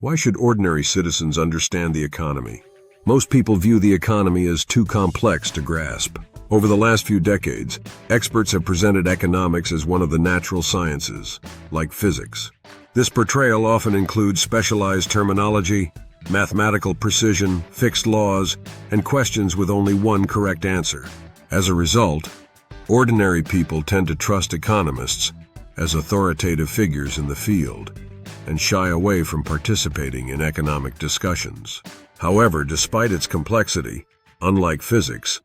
Why should ordinary citizens understand the economy? Most people view the economy as too complex to grasp. Over the last few decades, experts have presented economics as one of the natural sciences, like physics. This portrayal often includes specialized terminology, mathematical precision, fixed laws, and questions with only one correct answer. As a result, ordinary people tend to trust economists as authoritative figures in the field and shy away from participating in economic discussions. However, despite its complexity, unlike physics,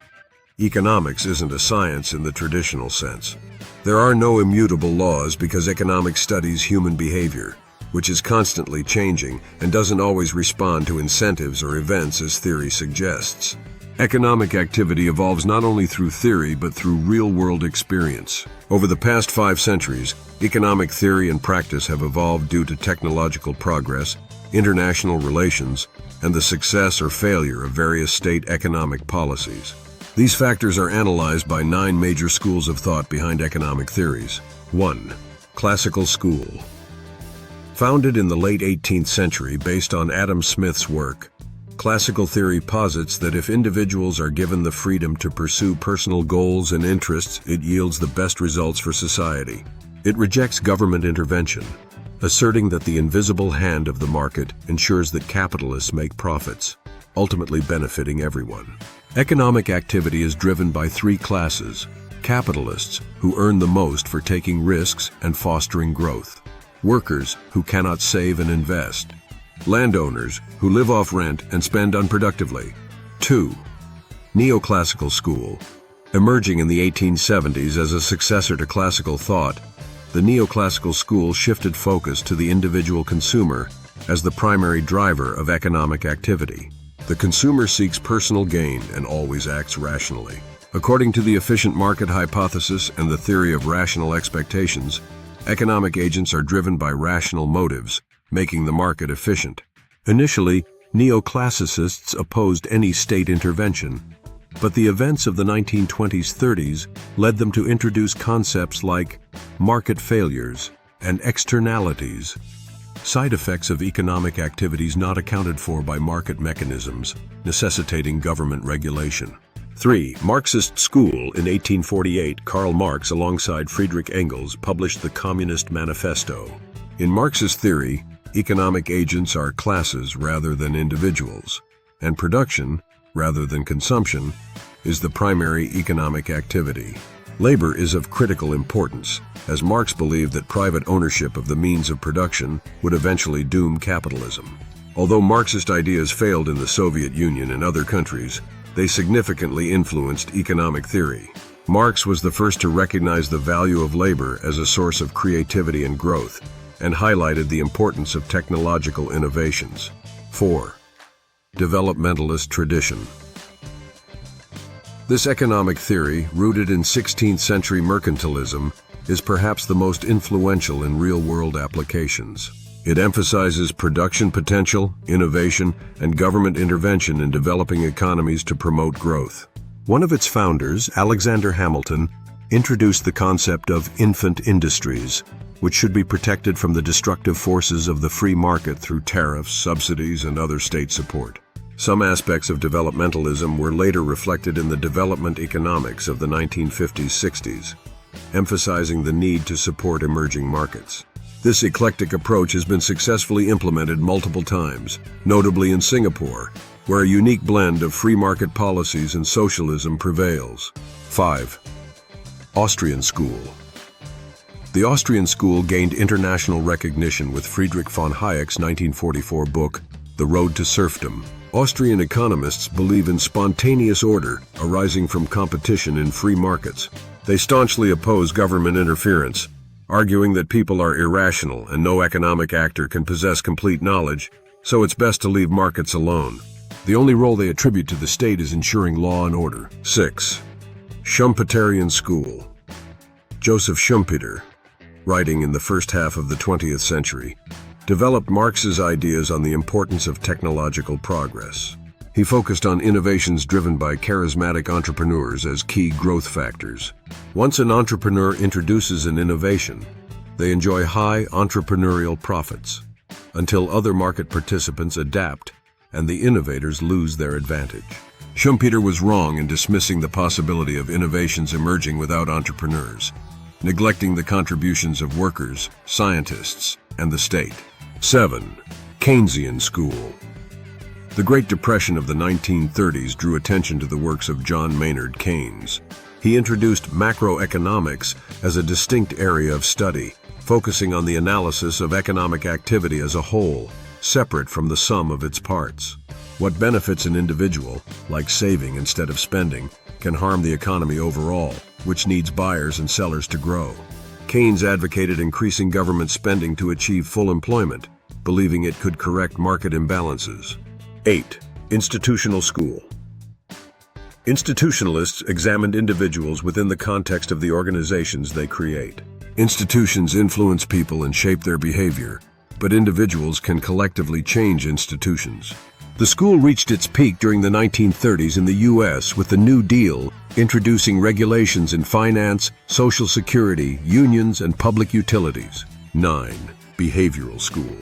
economics isn't a science in the traditional sense. There are no immutable laws because economics studies human behavior, which is constantly changing and doesn't always respond to incentives or events as theory suggests. Economic activity evolves not only through theory but through real-world experience. Over the past 5 centuries, economic theory and practice have evolved due to technological progress, international relations, and the success or failure of various state economic policies. These factors are analyzed by 9 major schools of thought behind economic theories. 1. Classical school. Founded in the late 18th century based on Adam Smith's work, classical theory posits that if individuals are given the freedom to pursue personal goals and interests, it yields the best results for society. It rejects government intervention, asserting that the invisible hand of the market ensures that capitalists make profits, ultimately benefiting everyone. Economic activity is driven by 3 classes: capitalists, who earn the most for taking risks and fostering growth; workers, who cannot save and invest; landowners, who live off rent and spend unproductively. 2. Neoclassical school. Emerging in the 1870s as a successor to classical thought, the neoclassical school shifted focus to the individual consumer as the primary driver of economic activity. The consumer seeks personal gain and always acts rationally. According to the efficient market hypothesis and the theory of rational expectations, economic agents are driven by rational motives, making the market efficient. Initially, neoclassicists opposed any state intervention, but the events of the 1920s-30s led them to introduce concepts like market failures and externalities, side effects of economic activities not accounted for by market mechanisms, necessitating government regulation. 3. Marxist school. In 1848, Karl Marx, alongside Friedrich Engels, published the Communist Manifesto. In Marxist theory, economic agents are classes rather than individuals, and production, rather than consumption, is the primary economic activity. Labor is of critical importance, as Marx believed that private ownership of the means of production would eventually doom capitalism. Although Marxist ideas failed in the Soviet Union and other countries, they significantly influenced economic theory. Marx was the first to recognize the value of labor as a source of creativity and growth, and highlighted the importance of technological innovations. 4. Developmentalist tradition. This economic theory, rooted in 16th century mercantilism, is perhaps the most influential in real-world applications. It emphasizes production potential, innovation, and government intervention in developing economies to promote growth. One of its founders, Alexander Hamilton, introduced the concept of infant industries, which should be protected from the destructive forces of the free market through tariffs, subsidies, and other state support. Some aspects of developmentalism were later reflected in the development economics of the 1950s-60s, emphasizing the need to support emerging markets. This eclectic approach has been successfully implemented multiple times, notably in Singapore, where a unique blend of free market policies and socialism prevails. 5. Austrian school. The Austrian school gained international recognition with Friedrich von Hayek's 1944 book, The Road to Serfdom. Austrian economists believe in spontaneous order arising from competition in free markets. They staunchly oppose government interference, arguing that people are irrational and no economic actor can possess complete knowledge, so it's best to leave markets alone. The only role they attribute to the state is ensuring law and order. 6. Schumpeterian school. Joseph Schumpeter, writing in the first half of the 20th century, developed Marx's ideas on the importance of technological progress. He focused on innovations driven by charismatic entrepreneurs as key growth factors. Once an entrepreneur introduces an innovation, they enjoy high entrepreneurial profits. until other market participants adapt and the innovators lose their advantage. Schumpeter was wrong in dismissing the possibility of innovations emerging without entrepreneurs, neglecting the contributions of workers, scientists, and the state. 7. Keynesian School. The Great Depression of the 1930s drew attention to the works of John Maynard Keynes. He introduced macroeconomics as a distinct area of study, focusing on the analysis of economic activity as a whole, separate from the sum of its parts. What benefits an individual, like saving instead of spending, can harm the economy overall, which needs buyers and sellers to grow. Keynes advocated increasing government spending to achieve full employment, believing it could correct market imbalances. 8. Institutional School. Institutionalists examined individuals within the context of the organizations they create. Institutions influence people and shape their behavior, but individuals can collectively change institutions. The school reached its peak during the 1930s in the U.S. with the New Deal, introducing regulations in finance, social security, unions, and public utilities. 9. Behavioral School.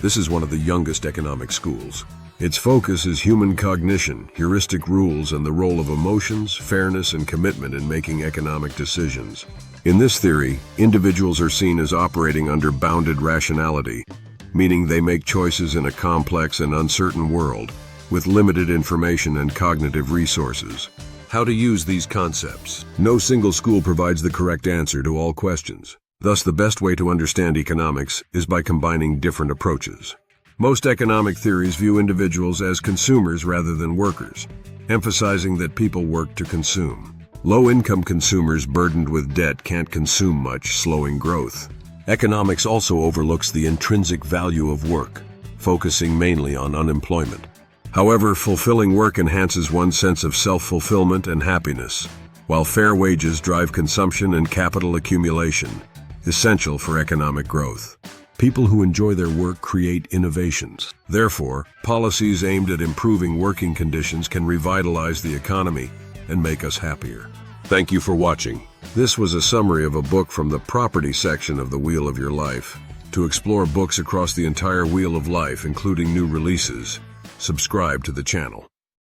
This is one of the youngest economic schools. Its focus is human cognition, heuristic rules, and the role of emotions, fairness, and commitment in making economic decisions. In this theory, individuals are seen as operating under bounded rationality, meaning they make choices in a complex and uncertain world, with limited information and cognitive resources. How to use these concepts. No single school provides the correct answer to all questions. Thus, the best way to understand economics is by combining different approaches. Most economic theories view individuals as consumers rather than workers, emphasizing that people work to consume. Low-income consumers burdened with debt can't consume much, slowing growth. Economics also overlooks the intrinsic value of work, focusing mainly on unemployment. However, fulfilling work enhances one's sense of self-fulfillment and happiness, while fair wages drive consumption and capital accumulation, essential for economic growth. People who enjoy their work create innovations. Therefore, policies aimed at improving working conditions can revitalize the economy and make us happier. Thank you for watching. This was a summary of a book from the property section of the Wheel of Your Life. To explore books across the entire Wheel of Life, including new releases, subscribe to the channel.